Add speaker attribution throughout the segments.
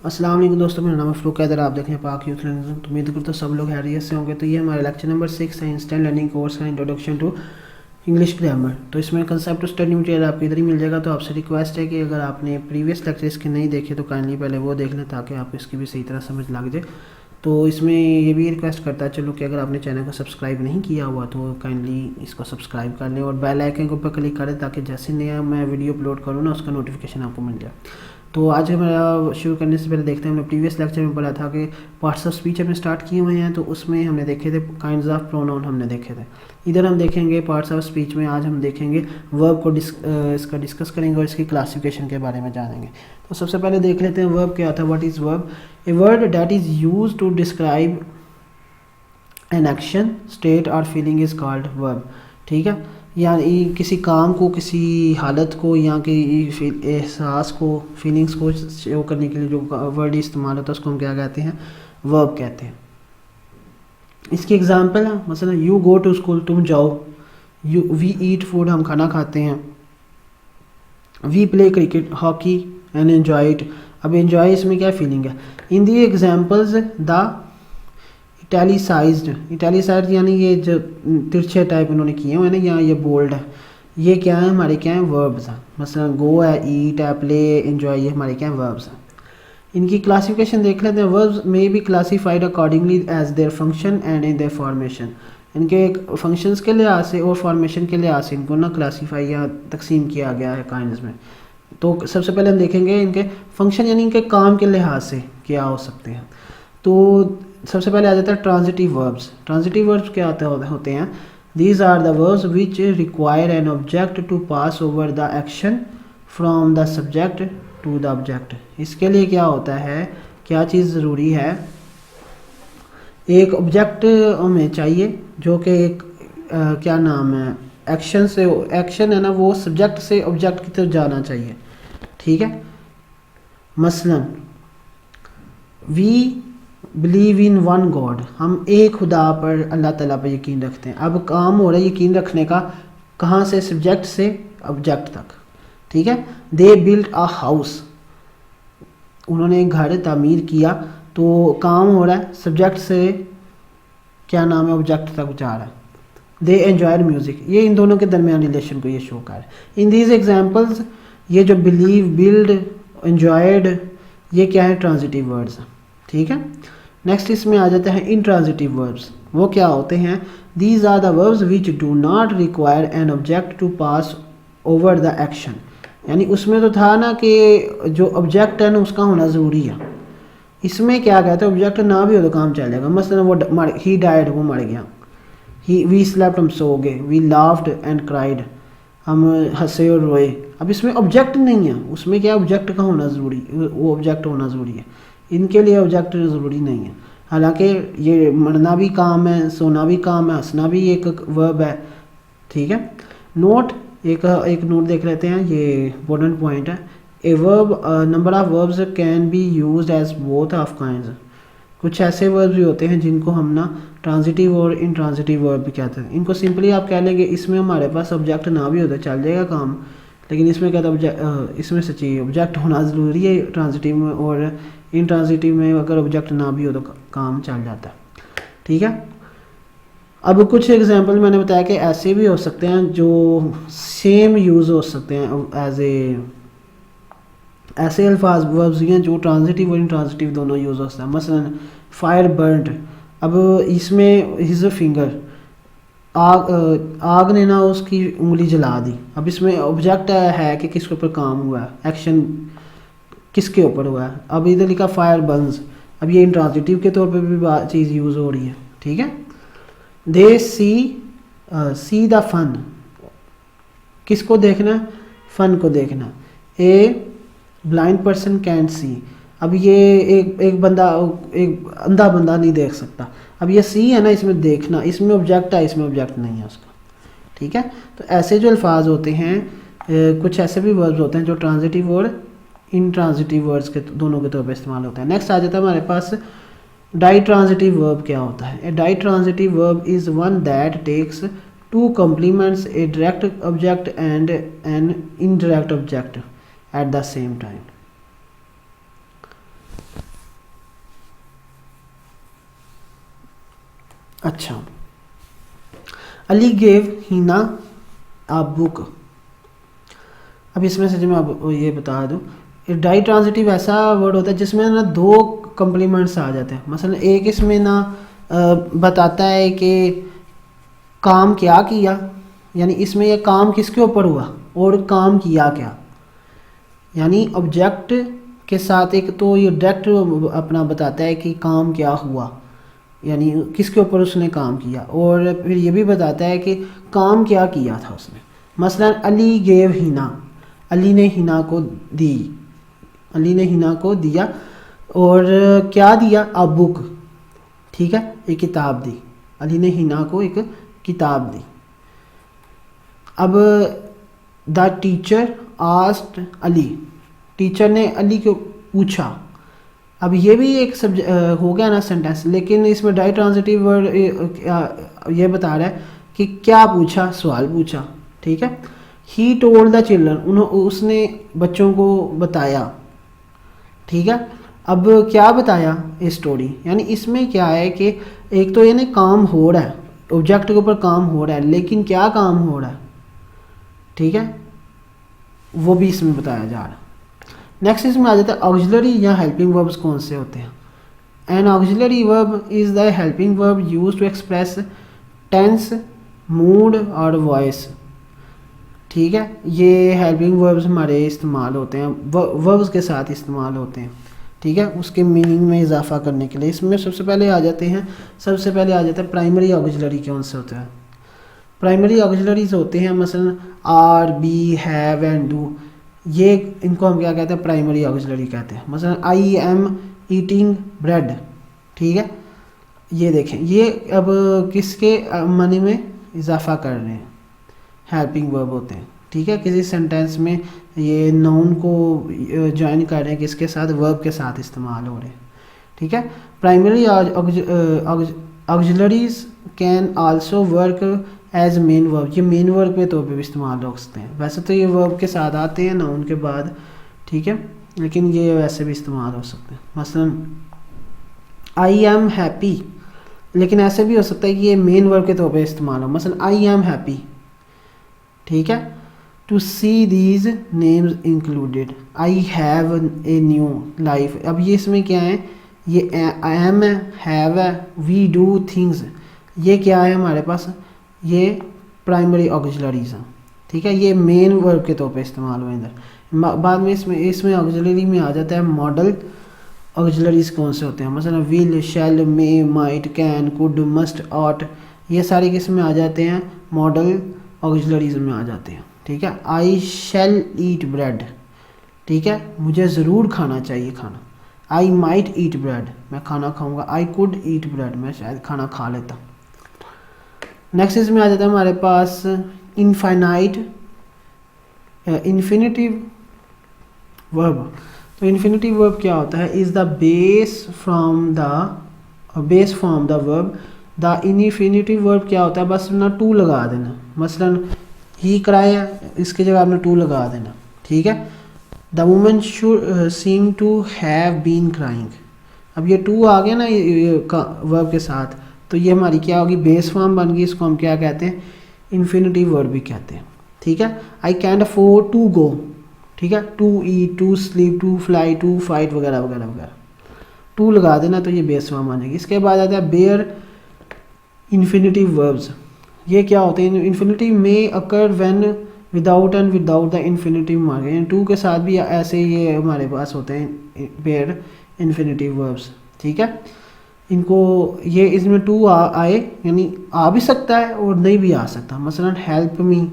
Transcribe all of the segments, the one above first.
Speaker 1: अस्सलाम वालेकुम दोस्तों, मेरा नाम है फ़रूक हैदर। आप देख रहे हैं पाक यूथ लर्निंग। तो उम्मीद करता हूँ सब लोग हैरियत से होंगे। तो ये हमारा लेक्चर नंबर 6 है, इंस्टेंट लर्निंग कोर्स का इंट्रोडक्शन टू इंग्लिश ग्रामर। तो इसमें कंसेप्ट टू स्टडी मटेरियल आपको इधर ही मिल जाएगा। तो आपसे रिक्वेस्ट है कि अगर आपने प्रीवियस लेक्चर इसके नहीं देखे तो काइंडली पहले वो देख लें ताकि आपको इसकी भी सही तरह समझ लग जाए। तो इसमें ये भी रिक्वेस्ट करता है चलो कि अगर आपने चैनल को सब्सक्राइब नहीं किया हुआ तो काइंडली इसको सब्सक्राइब कर लें और बेल आइकन के ऊपर क्लिक करें ताकि जैसे नया मैं वीडियो अपलोड करूँ ना उसका नोटिफिकेशन आपको मिल जाए। तो आज हमारा शुरू करने से पहले देखते हैं, हमने प्रीवियस लेक्चर में पढ़ा था कि पार्ट्स ऑफ स्पीच हमने स्टार्ट किए हुए हैं। तो उसमें हमने देखे थे काइंड्स ऑफ प्रोनाउन हमने देखे थे। इधर हम देखेंगे पार्ट्स ऑफ स्पीच में आज हम देखेंगे वर्ब को इसका डिस्कस करेंगे और इसकी क्लासिफिकेशन के बारे में जानेंगे। तो सबसे पहले देख लेते हैं वर्ब क्या था। What is verb? A word that is used to describe an action, state और फीलिंग इज़ कॉल्ड वर्ब। ठीक है, या किसी काम को, किसी हालत को या कि एहसास को, फीलिंग्स को शो करने के लिए जो वर्ड इस्तेमाल होता है उसको हम क्या कहते हैं? वर्ब कहते हैं। इसकी एग्जांपल है मसलन यू गो टू स्कूल, तुम जाओ। वी ईट फूड, हम खाना खाते हैं। We play cricket, hockey and enjoy it. अब एन्जॉय इसमें क्या फीलिंग है? In the examples the italicised यानी ये जो तिरछे टाइप इन्होंने किए हुए हैं ना, यहाँ ये बोल्ड है, ये क्या है? हमारे क्या है? वर्ब्स हैं। मसलन गो है, ईट है, प्ले, एंजॉय, ये हमारे क्या है? वर्ब्स हैं। इनकी क्लासिफिकेशन देख लेते हैं। Verbs may be classified accordingly as their function and in their formation. इनके फंक्शंस के लिहाज से और फॉर्मेशन के लिहाज से इनको ना क्लासीफाई या तकसीम किया गया है काइंड्स में। तो सबसे पहले हम देखेंगे इनके फंक्शन यानी इनके काम के लिहाज से क्या हो सकते हैं। तो सबसे पहले आ जाता है ट्रांजिटिव वर्ब्स। ट्रांजिटिव वर्ब्स क्या होते हैं? These are the verbs which require an object to pass over the action from the subject to the object. इसके लिए क्या होता है, क्या चीज़ ज़रूरी है? एक ऑब्जेक्ट हमें चाहिए जो कि एक क्या नाम है, एक्शन से, एक्शन है ना वो सब्जेक्ट से ऑब्जेक्ट की तरफ जाना चाहिए। ठीक है, मसलन we believe in one God, हम एक खुदा पर, अल्लाह ताला पर यकीन रखते हैं। अब काम हो रहा है यकीन रखने का, कहाँ से? सब्जेक्ट से ऑब्जेक्ट तक। ठीक है, दे बिल्ड अ हाउस, उन्होंने एक घर तामीर किया। तो काम हो रहा है सब्जेक्ट से क्या नाम है, ऑब्जेक्ट तक जा रहा है। दे एन्जॉयड म्यूजिक, ये इन दोनों के दरमियान रिलेशन को ये शो कर रहा है। इन दीज एग्जाम्पल्स ये जो बिलीव, बिल्ड, एन्जॉयड, ये क्या है? ट्रांजिटिव वर्ड्स हैं। ठीक है, नेक्स्ट इसमें आ जाता है इंट्रांजिटिव वर्ब्स। वो क्या होते हैं? These are the verbs which do not require an object to pass over the action. यानी उसमें तो था ना कि जो ऑब्जेक्ट है ना उसका होना ज़रूरी है। इसमें क्या कहते हैं? ऑब्जेक्ट ना भी हो तो काम चल जाएगा। मसलन वो ही डाइड, वो मर गया। वी स्लेप्ट, हम सो गए। वी लाफ्ड एंड क्राइड, हम हंसे और रोए। अब इसमें ऑब्जेक्ट नहीं है, उसमें क्या ऑब्जेक्ट का होना ज़रूरी, वो ऑब्जेक्ट होना ज़रूरी है। इनके लिए ऑब्जेक्ट ज़रूरी नहीं है। हालांकि ये मरना भी काम है, सोना भी काम है, हंसना भी एक वर्ब है। ठीक है, नोट एक नोट देख लेते हैं, ये इंपॉर्टेंट पॉइंट है। A verb, number of verbs can be used as both of kinds. कुछ ऐसे वर्ब भी होते हैं जिनको हम ना ट्रांजिटिव और इंट्रांजिटिव वर्ब भी कहते हैं। इनको सिंपली आप कह लेंगे इसमें हमारे पास ऑब्जेक्ट ना भी हो तो चल जाएगा काम, लेकिन इसमें क्या था, इसमें सच्ची ऑब्जेक्ट होना ज़रूरी है ट्रांजिटिव में, और इंट्रांजिटिव में अगर ऑब्जेक्ट ना भी हो तो काम चल जाता है। ठीक है, अब कुछ एग्जांपल मैंने बताया कि ऐसे भी हो सकते हैं जो सेम यूज़ हो सकते हैं एज ए, ऐसे अल्फाज वर्ब्स हैं जो ट्रांजिटिव और इंट्रांजिटिव दोनों यूज़ हो सकते हैं। मसलन फायर बर्न्ड, अब इसमें हिज फिंगर, आग ने ना उसकी उंगली जला दी। अब इसमें ऑब्जेक्ट है कि किसके ऊपर काम हुआ है, एक्शन किसके ऊपर हुआ है। अब इधर लिखा फायर बर्न्स, अब ये इंट्रांजिटिव के तौर पे भी चीज़ यूज़ हो रही है। ठीक है, दे सी द फन, किसको देखना? फन को देखना। A blind person can see, अब ये एक बंदा, एक अंधा बंदा नहीं देख सकता। अब ये सी है ना, इसमें देखना, इसमें ऑब्जेक्ट है, इसमें ऑब्जेक्ट नहीं है उसका। ठीक है, तो ऐसे जो अल्फाज होते हैं, कुछ ऐसे भी वर्ब्स होते हैं जो ट्रांजिटिव और इंट्रांजिटिव वर्ड्स के दोनों के तौर पे इस्तेमाल होता है। नेक्स्ट आ जाता है हमारे पास डाई ट्रांजिटिव वर्ब। क्या होता है? A ditransitive verb is one that takes two complements a direct object and an indirect object at the same time. अच्छा, Ali gave Hina a book. अब इसमें से जो मैं अब ये बता दूं, डाई ट्रांजिटिव ऐसा वर्ड होता है जिसमें ना दो कम्प्लीमेंट्स आ जाते हैं। मसलन एक इसमें ना बताता है कि काम क्या किया, यानी इसमें ये काम किसके ऊपर हुआ और काम किया क्या, यानी ऑब्जेक्ट के साथ एक तो ये डायरेक्ट अपना बताता है कि काम क्या हुआ, यानी किसके ऊपर उसने काम किया, और फिर ये भी बताता है कि काम क्या किया था उसने। मसलन अली गेव हिना, अली ने हिना को दी, अली ने हिना को दिया, और क्या दिया, अ बुक, ठीक है, एक किताब दी, अली ने हिना को एक किताब दी। अब the teacher asked Ali, teacher ने अली को पूछा। अब ये भी एक हो गया ना सेंटेंस, लेकिन इसमें डाई ट्रांजिटिव वर्ड ये बता रहा है कि क्या पूछा, सवाल पूछा, ठीक है। ही टोल्ड द चिल्ड्रन, उसने बच्चों को बताया, ठीक है। अब क्या बताया, ये स्टोरी, यानी इसमें क्या है कि एक तो ये ना काम हो रहा है, ऑब्जेक्ट के ऊपर काम हो रहा है, लेकिन क्या काम हो रहा है, ठीक है, वो भी इसमें बताया जा रहा है। नेक्स्ट इसमें आ जाता है ऑक्सिलरी या हेल्पिंग वर्ब्स कौन से होते हैं। An auxiliary verb is the helping verb use to express tense, mood और वॉइस, ठीक है। ये हेल्पिंग वर्ब्स हमारे इस्तेमाल होते हैं, वर्ब्स के साथ इस्तेमाल होते हैं, ठीक है, उसके मीनिंग में इजाफा करने के लिए। इसमें सबसे पहले आ जाते हैं प्राइमरी ऑक्सिलरी कौन से होते हैं। प्राइमरी ऑक्सिलरीज होते हैं मसलन are, be, have and do, ये इनको हम क्या कहते हैं, प्राइमरी ऑक्सिलरी कहते हैं। मसलन आई एम ईटिंग ब्रेड, ठीक है, ये देखें, ये अब किसके माने में इजाफा कर रहे हैं, हेल्पिंग वर्ब होते हैं, ठीक है। किसी सेंटेंस में ये नाउन को ज्वाइन कर रहे हैं, किसके साथ, वर्ब के साथ इस्तेमाल हो रहे हैं, ठीक है। Primary auxiliaries can also work as main verb, ये मेन वर्ब के तौर पे भी इस्तेमाल हो सकते हैं। वैसे तो ये वर्ब के साथ आते हैं नाउन के बाद, ठीक है, लेकिन ये वैसे भी इस्तेमाल हो सकते हैं। मसलन आई एम हैप्पी, लेकिन ऐसे भी हो सकता है कि ये मेन वर्ब के तौर पे इस्तेमाल हो, मसलन आई एम हैप्पी, ठीक है। To see these names included, I have a new life, अब ये इसमें क्या है, ये आई एम है, हैव है, वी डू थिंग्स, ये क्या है हमारे पास, ये प्राइमरी ऑक्सिलरीज हैं, ठीक है, ये मेन वर्ब के तौर पे इस्तेमाल हुए इधर। बाद में इसमें ऑक्सिलरी में आ जाता है मॉडल ऑक्सिलरीज कौन से होते हैं, मसलन will, shall, may, might, can, could, must, ought, ये सारे किस में आ जाते हैं, मॉडल ऑक्सिलरीज में आ जाते हैं, ठीक है। आई शैल ईट ब्रेड, ठीक है, मुझे ज़रूर खाना चाहिए खाना। आई माइट ईट ब्रेड, मैं खाना खाऊंगा। आई कुड ईट ब्रेड, मैं शायद खाना खा लेता। नेक्स्ट इसमें आ जाता है हमारे पास इनफाइनाइट इन्फिनिटिव वर्ब। तो इन्फिनिटिव वर्ब क्या होता है, is the base form the verb. The infinitive verb क्या होता है, बस ना टू लगा देना, मसलन ही कराया, इसके जगह आपने टू लगा देना, ठीक है। The woman should seem to have been crying, अब ये टू आ गया ना वर्ब के साथ, तो ये हमारी क्या होगी, बेस फॉर्म बन गई, इसको हम क्या कहते हैं, इन्फिनिटिव वर्ब भी कहते हैं, ठीक है। I can afford to go, ठीक है, to eat, to sleep, to fly, to fight वगैरह वगैरह वगैरह, टू लगा देना तो ये बेस फॉर्म आ जाएगी। इसके बाद आता है बेयर इन्फिनिटिव वर्ब्स, ये क्या होते हैं, इन्फिनिटिव में occur when without and without the infinitive mark, यानी टू के साथ भी ऐसे ये हमारे पास होते हैं बेयर इन्फिनिटिव वर्ब्स, ठीक है। इनको ये इसमें टू आए, यानी आ भी सकता है और नहीं भी आ सकता, मसलन हेल्प मी,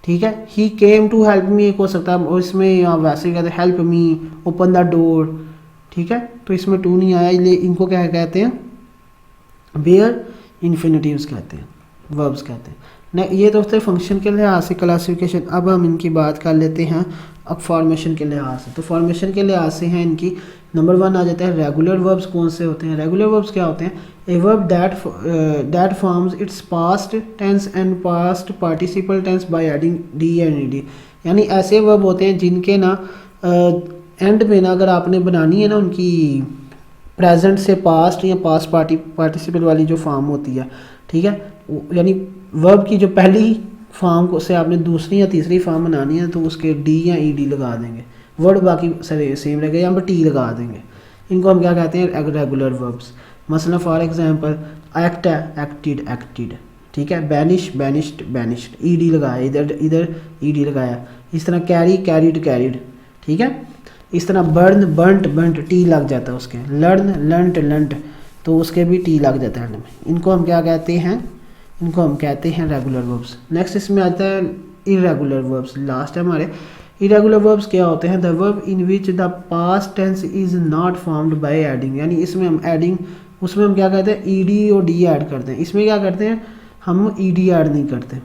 Speaker 1: ठीक है, ही केम टू हेल्प मी एक हो सकता है, और इसमें वैसे ही कहते हैं help me, open the door, ठीक है, तो इसमें टू नहीं आया, इसलिए इनको क्या कहते हैं, बेयर इन्फिनिटिव्स कहते हैं, वर्ब्स कहते हैं। ये तो थे फंक्शन के लिहाज से क्लासिफिकेशन। अब हम इनकी बात कर लेते हैं अब फॉर्मेशन के लिहाज से। तो फॉर्मेशन के लिहाज से हैं इनकी, नंबर 1 आ जाता है रेगुलर वर्ब्स कौन से होते हैं। रेगुलर वर्ब्स क्या होते हैं, a verb that forms its past tense and past participle tense by adding D and ED, यानी ऐसे वर्ब होते हैं जिनके ना एंड पे ना अगर आपने बनानी है ना उनकी प्रेजेंट से पास्ट या पास्ट पार्टिसिपल वाली जो फॉर्म होती है, ठीक है, यानी वर्ब की जो पहली फॉर्म को से आपने दूसरी या तीसरी फॉर्म बनानी है तो उसके डी या ई डी लगा देंगे, वर्ड बाकी सारे सेम रहेगा, या हम टी लगा देंगे। इनको हम क्या कहते हैं, रेगुलर वर्ब्स। मसलन फॉर एग्जांपल एक्ट है, एक्टेड एक्टेड, ठीक है, banish banished banished, E D लगाया, इधर इधर ई डी लगाया। इस तरह कैरी कैरिड कैरिड, ठीक है। इस तरह बर्न बर्नट बर्नट, टी लग जाता है उसके। लर्न लर्नट लर्नट, तो उसके भी टी लग जाता है एंड में। इनको हम क्या कहते हैं, इनको हम कहते हैं रेगुलर वर्ब्स। नेक्स्ट इसमें आता है इरेगुलर वर्ब्स, लास्ट है हमारे। इरेगुलर वर्ब्स क्या होते हैं, the verb in which the past tense is not formed by adding, यानी इसमें हम एडिंग, उसमें हम क्या कहते हैं, ई डी और डी ऐड करते हैं। इसमें क्या करते हैं, हम ई डी ऐड नहीं करते,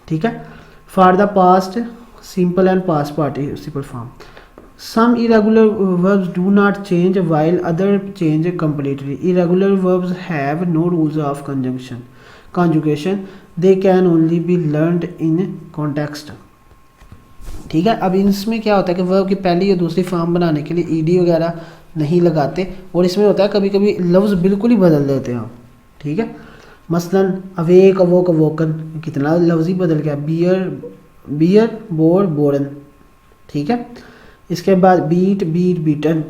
Speaker 1: ठीक है। For the past simple and past participle form, some irregular verbs do not change while other change completely. Irregular verbs have no rules of conjugation, they can only be learned in context, ठीक है। अब इसमें क्या होता है कि verb की पहली या दूसरी फॉर्म बनाने के लिए ईडी वगैरह नहीं लगाते, और इसमें होता है कभी कभी लफ्ज़ बिल्कुल ही बदल देते हैं, ठीक है। मसलन अवेक अवोक अवोकन, कितना लफ्ज़ ही बदल गया, बियर बियर बोर बोरन, ठीक है। इसके बाद बीट बीट बीटन,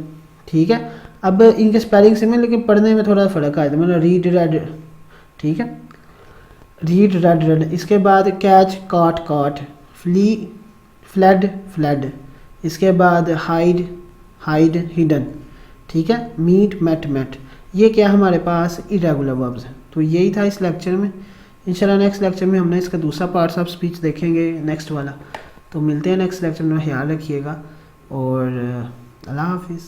Speaker 1: ठीक है। अब इनके स्पेलिंग से में, लेकिन पढ़ने में थोड़ा फ़र्क आया था, मतलब रीड रेड, ठीक है, रीड रेड रेड। इसके बाद कैच काट काट, फ्ली फ्लड फ्लड। इसके बाद हाइड हाइड हिडन, ठीक है, मीट मेट मेट। ये क्या हमारे पास इरेगुलर वर्ब्स हैं। तो यही था इस लेक्चर में। इंशाल्लाह नेक्स्ट लेक्चर में हमने इसका दूसरा पार्ट्स ऑफ स्पीच देखेंगे, नेक्स्ट वाला। तो मिलते हैं नेक्स्ट लेक्चर में, ख्याल रखिएगा और अल्लाह हाफिज़।